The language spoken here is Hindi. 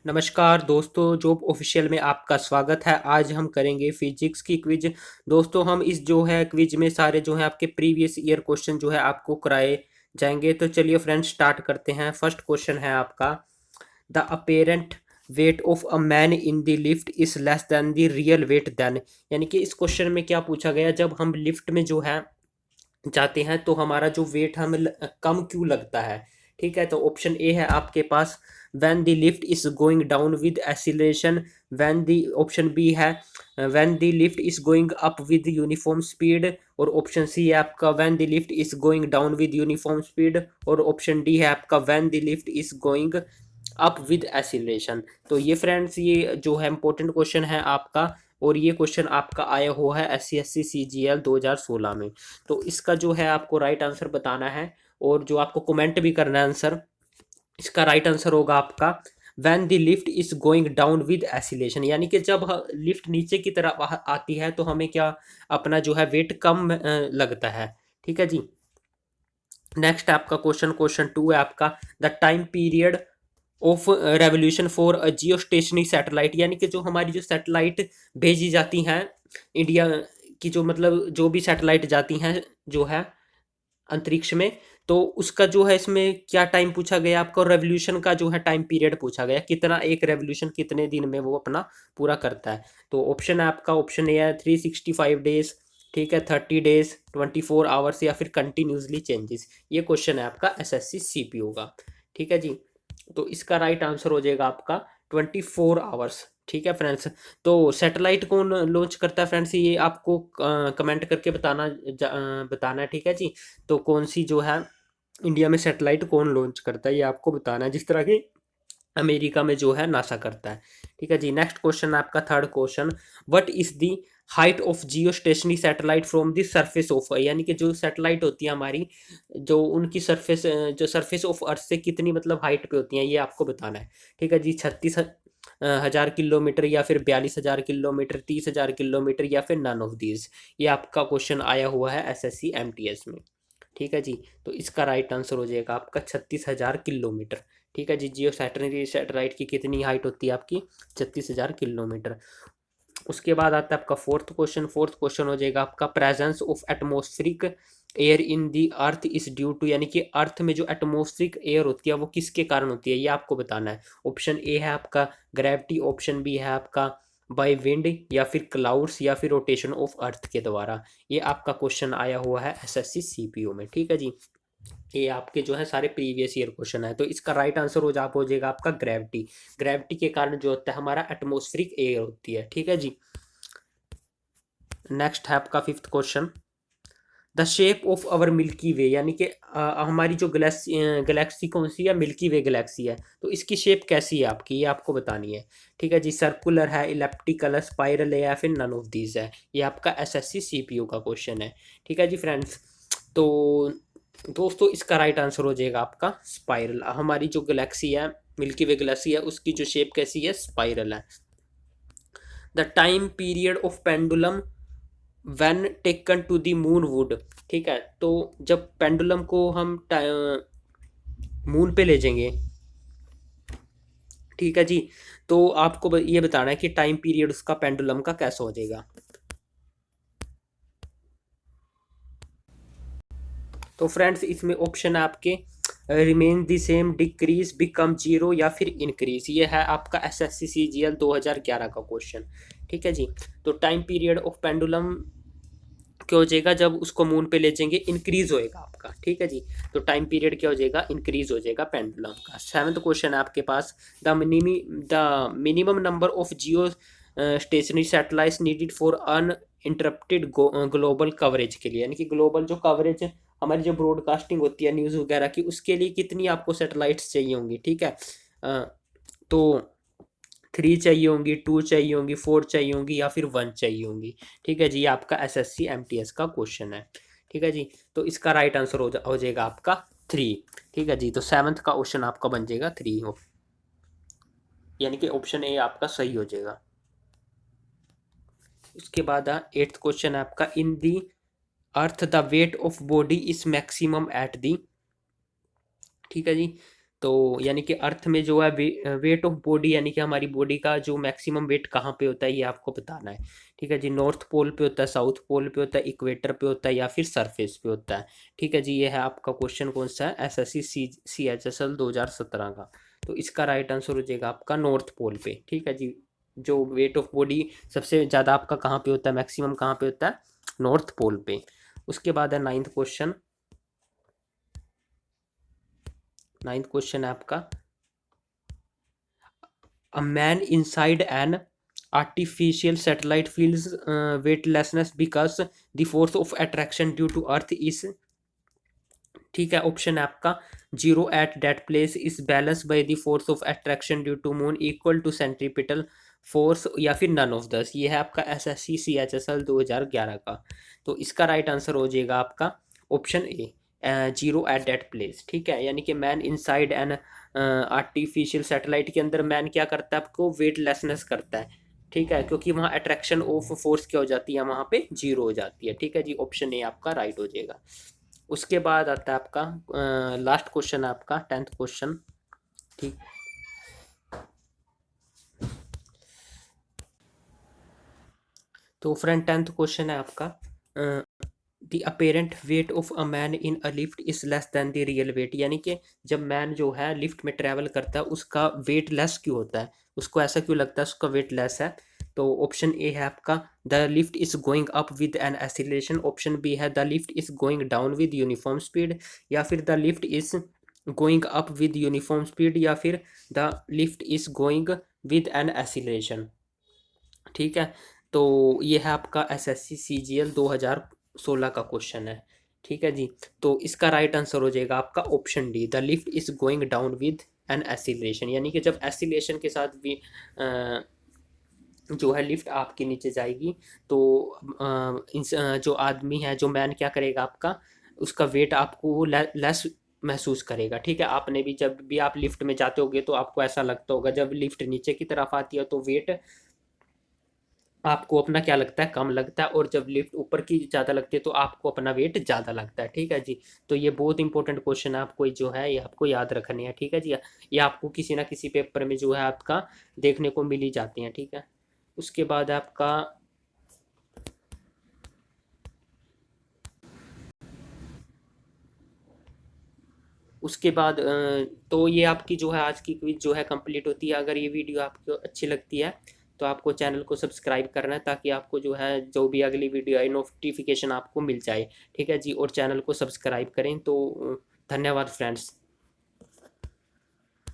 नमस्कार दोस्तों, जॉब ऑफिशियल में आपका स्वागत है। आज हम करेंगे फिजिक्स की क्विज। दोस्तों, हम इस जो है क्विज में सारे जो है आपके प्रीवियस ईयर क्वेश्चन जो है आपको कराए जाएंगे। तो चलिए फ्रेंड्स, स्टार्ट करते हैं। फर्स्ट क्वेश्चन है आपका, the apparent weight of a man in the lift is less than the real weight then. यानी कि इस क्वेश्चन में क्या पूछा गया, जब हम लिफ्ट में जो है जाते हैं तो हमारा जो वेट हमें कम क्यों लगता है। ठीक है, तो ऑप्शन ए है आपके पास, when the lift is going down with acceleration. When the option B है, when the lift is going up with uniform speed. और ऑप्शन सी है आपका, when the lift is going down with uniform speed. और ऑप्शन डी है आपका, when the lift is going up with acceleration. तो ये फ्रेंड्स, ये जो है इंपॉर्टेंट क्वेश्चन है आपका, और ये क्वेश्चन आपका आया हुआ है SC/SC CGL 2016 में। तो इसका जो है आपको राइट आंसर बताना है, और जो आपको कमेंट भी करना है आंसर। इसका राइट आंसर होगा आपका, when the lift is going down with acceleration. यानी कि जब लिफ्ट नीचे की तरफ आती है तो हमें क्या, अपना जो है वेट कम लगता है। ठीक है जी। नेक्स्ट आपका क्वेश्चन 2 है आपका, the time period of revolution for a Jio stationery satellite. यानी कि जो हमारी जो सैटेलाइट भेजी जाती हैं इंडिया की, जो मतलब जो भी सैटेलाइट जाती हैं जो है अंतरिक्ष में, तो उसका जो है इसमें क्या टाइम पूछा गया आपको, रेवोल्यूशन का जो है टाइम पीरियड पूछा गया, कितना एक रेवोल्यूशन कितने दिन में वो अपना पूरा करता है। तो ऑप्शन है आपका, ऑप्शन ए है 365 डेज। ठीक है, 30 डेज, 24 आवर्स, या फिर कंटिन्यूसली चेंजेस। ये क्वेश्चन है आपका SSC CPO का। ठीक है जी। तो इसका राइट आंसर हो जाएगा आपका 24 आवर्स। ठीक है फ्रेंड्स। तो सैटेलाइट कौन लॉन्च करता है फ्रेंड्स, ये आपको कमेंट करके बताना है। ठीक है जी। तो कौन सी जो है इंडिया में सैटेलाइट कौन लॉन्च करता है, ये आपको बताना है, जिस तरह की अमेरिका में जो है नासा करता है। ठीक है जी। नेक्स्ट क्वेश्चन आपका third question, what is the height of Jio stationery satellite from the surface of. यानी कि जो सैटेलाइट होती है हमारी, जो उनकी सरफेस, जो सरफेस ऑफ अर्थ से कितनी मतलब हाइट पे होती हैं, ये आपको बताना है। ठीक है जी। 36,000 किलोमीटर, या फिर 42,000 किलोमीटर, 30,000 किलोमीटर, या फिर नन ऑफ दीज। ये आपका क्वेश्चन आया हुआ है SSC MTS में। ठीक है जी। तो इसका राइट आंसर हो जाएगा आपका 36,000 किलोमीटर। ठीक है जी। जियो सैटेलाइट सैटेलाइट की कितनी हाइट होती है आपकी, 36,000 किलोमीटर। उसके बाद आता है आपका फोर्थ क्वेश्चन हो जाएगा आपका, presence of atmospheric air in the earth is due to. यानी कि अर्थ में जो एटमॉस्फेरिक एयर होती है वो किसके कारण होती है, ये आपको बताना है। ऑप्शन ए है आपका ग्रेविटी, ऑप्शन बी है आपका बाय विंड, या फिर क्लाउड्स, या फिर रोटेशन ऑफ अर्थ के द्वारा। ये आपका क्वेश्चन आया हुआ है SSC CPO में। ठीक है जी। ये आपके जो है सारे प्रीवियस ईयर क्वेश्चन है। तो इसका राइट आंसर हो जाएगा आपका ग्रेविटी। ग्रेविटी के कारण जो होता है हमारा एटमॉस्फेरिक एयर होती है। ठीक है जी। नेक्स्ट है आपका fifth question, the shape of our Milky Way. यानी कि हमारी जो गैलेक्सी कौन सी है, मिल्की वे गैलेक्सी है। तो इसकी शेप कैसी है आपकी, ये आपको बतानी है। ठीक है जी। सर्कुलर है, इलेप्टिकल है, स्पाइरल है, या फिर नन ऑफ दीज है। ये आपका SSC CPO का क्वेश्चन है। ठीक है जी फ्रेंड्स। तो दोस्तों, इसका राइट आंसर हो जाएगा आपका स्पाइरल। हमारी जो गैलेक्सी है, मिल्की वे गैलेक्सी है, उसकी जो शेप कैसी है, स्पाइरल है। The time period of pendulum when taken to the moon would. ठीक है, तो जब पेंडुलम को हम मून पे ले जाएंगे, ठीक है जी, तो आपको ये बताना है कि टाइम पीरियड उसका पेंडुलम का कैसा हो जाएगा। तो फ्रेंड्स, इसमें ऑप्शन है आपके, remain the same, decrease, become zero, या फिर इंक्रीज। ये है आपका SSC CGL 2011 का क्वेश्चन। ठीक है जी। तो टाइम पीरियड ऑफ पेंडुलम क्या हो जाएगा, जब उसको मून पे ले जाएंगे, इंक्रीज होएगा आपका। ठीक है जी। तो टाइम पीरियड क्या हो जाएगा, इंक्रीज हो जाएगा पेंडुलम का। सेवंथ क्वेश्चन है आपके पास, the minimum number of geostationary satellites needed for uninterrupted global coverage के लिए। यानी कि ग्लोबल जो कवरेज, हमारी जो ब्रॉडकास्टिंग होती है न्यूज़ वगैरह की, उसके लिए कितनी आपको सैटेलाइट्स चाहिए होंगी। ठीक है। तो 3 चाहिए होंगी, 2 चाहिए होंगी, 4 चाहिए होंगी, या फिर 1 चाहिए होंगी। ठीक है जी। ये आपका SSC MTS का क्वेश्चन है। ठीक है जी। तो इसका राइट आंसर हो जाएगा आपका 3। ठीक है जी। तो सेवंथ का ऑप्शन आपका बन जाएगा 3 हो, यानी कि ऑप्शन ए आपका सही हो जाएगा। उसके बाद एट्थ क्वेश्चन है आपका, in the earth the weight of body is maximum at the. ठीक है जी। तो यानी कि अर्थ में जो है वेट ऑफ बॉडी, यानी कि हमारी बॉडी का जो मैक्सिमम वेट कहाँ पे होता है ये आपको बताना है। ठीक है जी, नॉर्थ पोल पे होता है, साउथ पोल पे होता है, इक्वेटर पे होता है, या फिर सरफेस पे होता है। ठीक है जी, ये है आपका क्वेश्चन कौन सा है, एसएससी CHSL 2017 का। तो इसका राइट आंसर हो जाएगा आपका नॉर्थ पोल पे। ठीक है जी, जो वेट ऑफ बॉडी सबसे ज़्यादा आपका कहाँ पे होता है, मैक्सिमम कहाँ पे होता है, नॉर्थ पोल पे। उसके बाद है नाइन्थ क्वेश्चन। नाइन्थ क्वेश्चन है आपका, a man inside an artificial satellite feels weightlessness because the force of attraction due to earth is, ठीक है, ऑप्शन है आपका, zero at that place is balance by the force of attraction due to moon equal to centripetal force, या फिर नन ऑफ दस। ये है आपका एसएससी CHSL 2011 का। तो इसका राइट आंसर हो जाएगा आपका option A, zero at that place. ठीक है, यानी कि man inside an artificial satellite के अंदर मैन क्या करता है, आपको वेटलेसनेस करता है। ठीक है, क्योंकि वहाँ अट्रैक्शन ऑफ फोर्स क्या हो जाती है, वहाँ पे जीरो हो जाती है। ठीक है जी, ऑप्शन ए आपका राइट हो जाएगा। उसके बाद आता है आपका लास्ट क्वेश्चन है आपका, 10th क्वेश्चन। ठीक, तो फ्रेंड 10th क्वेश्चन है आपका, the apparent weight of a man in a lift is less than the real weight, यानी कि जब मैन जो है लिफ्ट में ट्रैवल करता है उसका वेट लेस क्यों होता है, उसको ऐसा क्यों लगता है उसका वेट लेस है। तो ऑप्शन ए है आपका, the lift is going up with an acceleration. Option B है, the lift is going down with uniform speed, या फिर the lift is going up with uniform speed, या फिर the lift is going with an acceleration. ठीक है, तो ये है आपका एसएससी CGL 2016 का क्वेश्चन है। ठीक है जी, तो इसका राइट आंसर हो जाएगा आपका option D, the lift is going down with an acceleration, यानी कि जब एसिलेशन के साथ भी जो है लिफ्ट आपके नीचे जाएगी, तो जो आदमी है, जो मैन क्या करेगा आपका, उसका वेट आपको लेस महसूस करेगा। ठीक है, आपने भी जब भी आप लिफ्ट में जाते होगे तो आपको ऐसा लगता होगा, जब लिफ्ट नीचे की तरफ आती है तो वेट आपको अपना क्या लगता है, कम लगता है, और जब लिफ्ट ऊपर की ज़्यादा लगती है तो आपको अपना वेट ज़्यादा लगता है। ठीक है जी, तो ये बहुत इंपॉर्टेंट क्वेश्चन है, आपको जो है ये आपको याद रखने हैं। ठीक है जी, ये आपको किसी ना किसी पेपर में जो है आपका देखने को मिल ही जाती हैं। ठीक है, उसके बाद आपका, उसके बाद तो ये आपकी जो है आज की क्विज जो है कंप्लीट होती है। अगर ये वीडियो आपको अच्छी लगती है तो आपको चैनल को सब्सक्राइब करना है, ताकि आपको जो है जो भी अगली वीडियो है नोटिफिकेशन आपको मिल जाए। ठीक है जी, और चैनल को सब्सक्राइब करें। तो धन्यवाद फ्रेंड्स।